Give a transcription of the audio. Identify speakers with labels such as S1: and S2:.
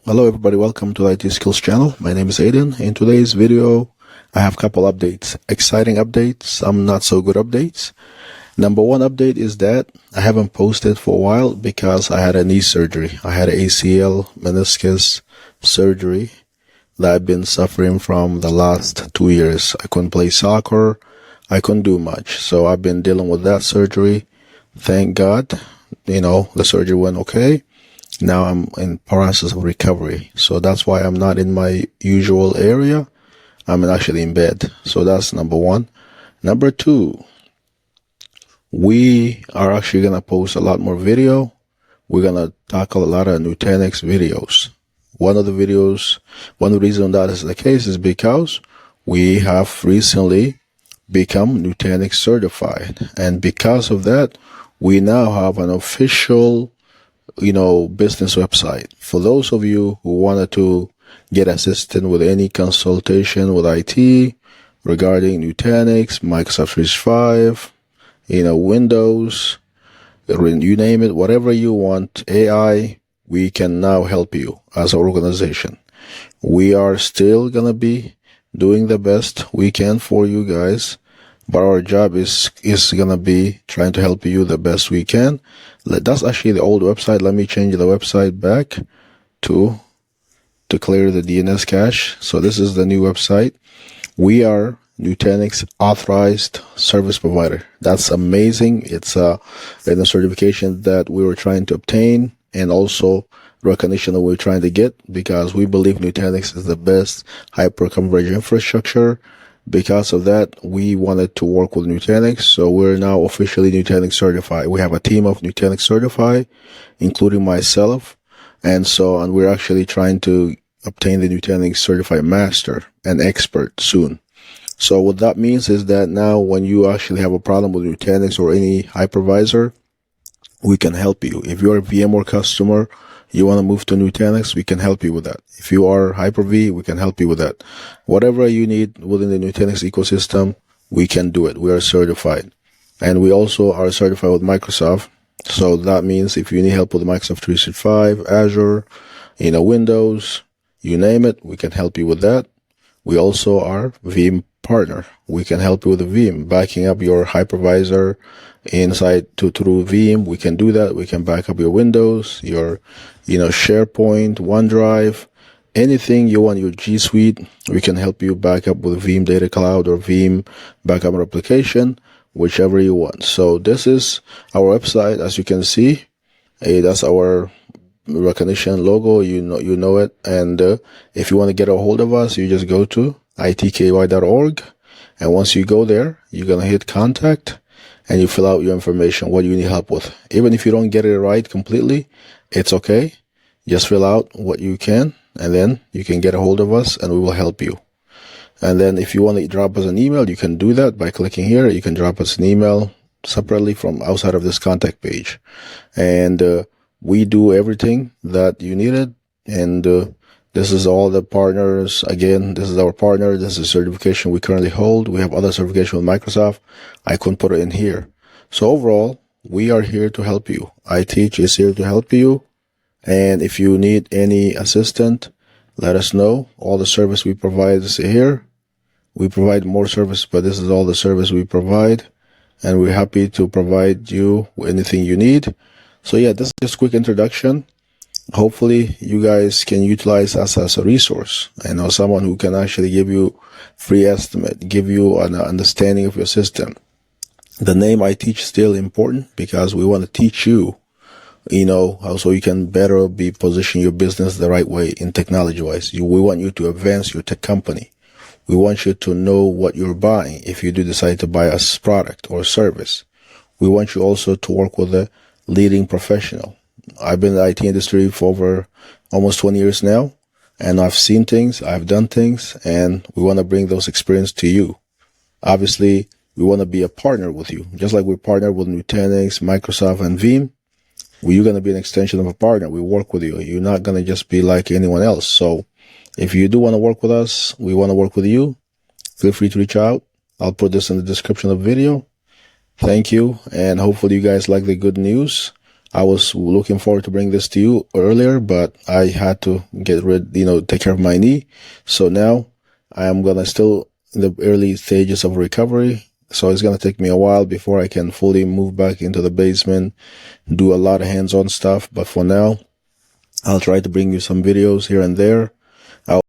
S1: Hello everybody, welcome to the IT Skills channel. My name is Aiden. In today's video, I have a couple updates. Exciting updates, some not so good updates. Number one update is that I haven't posted for a while because I had a knee surgery. I had an ACL meniscus surgery that I've been suffering from the last 2 years. I couldn't play soccer. I couldn't do much. So I've been dealing with that surgery. Thank God, the surgery went okay. Now I'm in process of recovery. So that's why I'm not in my usual area. I'm actually in bed. So that's number one. Number two, we are actually going to post a lot more video. We're going to tackle a lot of Nutanix videos. One of the reason that is the case is because we have recently become Nutanix certified. And because of that, we now have an official business website. For those of you who wanted to get assistance with any consultation with IT regarding Nutanix, Microsoft 365, Windows, you name it, whatever you want, AI, we can now help you as an organization. We are still going to be doing the best we can for you guys, but our job is going to be trying to help you the best we can. That's actually the old website. Let me change the website back to clear the DNS cache. So this is the new website. We are Nutanix authorized service provider. That's amazing. It's a certification that we were trying to obtain, and also recognition that we're trying to get, because we believe Nutanix is the best hyper-converged infrastructure. Because of that, we wanted to work with Nutanix, so we're now officially Nutanix certified. We have a team of Nutanix certified, including myself, and we're actually trying to obtain the Nutanix certified master and expert soon. So what that means is that now when you actually have a problem with Nutanix or any hypervisor, we can help you. If you're a VMware customer, you want to move to Nutanix, we can help you with that. If you are Hyper-V, we can help you with that. Whatever you need within the Nutanix ecosystem, we can do it. We are certified. And we also are certified with Microsoft. So that means if you need help with Microsoft 365, Azure, Windows, you name it, we can help you with that. We also are Veeam partner. We can help you with the Veeam, backing up your hypervisor inside through Veeam. We can do that. We can back up your Windows, your SharePoint, OneDrive, anything you want, your G Suite. We can help you back up with Veeam Data Cloud or Veeam backup replication, whichever you want. So this is our website. As you can see, that's our recognition logo. You know it. And if you want to get a hold of us, you just go to itky.org, and once you go there, you're gonna hit contact, and you fill out your information, what you need help with. Even if you don't get it right completely, it's okay. Just fill out what you can, and then you can get a hold of us, and we will help you. And then if you want to drop us an email, you can do that by clicking here. You can drop us an email separately from outside of this contact page. And we do everything that you needed. And this is all the partners. Again, this is our partner. This is a certification we currently hold. We have other certification with Microsoft. I couldn't put it in here. So overall, we are here to help you. ITEACH is here to help you. And if you need any assistance, let us know. All the service we provide is here. We provide more service, but this is all the service we provide. And we're happy to provide you with anything you need. So yeah, this is just a quick introduction. Hopefully you guys can utilize us as a resource. Someone who can actually give you free estimate, give you an understanding of your system. The name ITEACH is still important because we want to teach you, so you can better be positioning your business the right way in technology wise. We want you to advance your tech company. We want you to know what you're buying if you do decide to buy a product or service. We want you also to work with a leading professional. I've been in the IT industry for over almost 20 years now, and I've seen things, I've done things, and we want to bring those experiences to you. Obviously, we want to be a partner with you. Just like we're partnered with Nutanix, Microsoft, and Veeam, you're going to be an extension of a partner. We work with you. You're not going to just be like anyone else. So if you do want to work with us, we want to work with you. Feel free to reach out. I'll put this in the description of the video. Thank you, and hopefully you guys like the good news. I was looking forward to bring this to you earlier, but I had to take care of my knee. So now I am gonna still in the early stages of recovery. So it's gonna take me a while before I can fully move back into the basement, do a lot of hands-on stuff. But for now, I'll try to bring you some videos here and there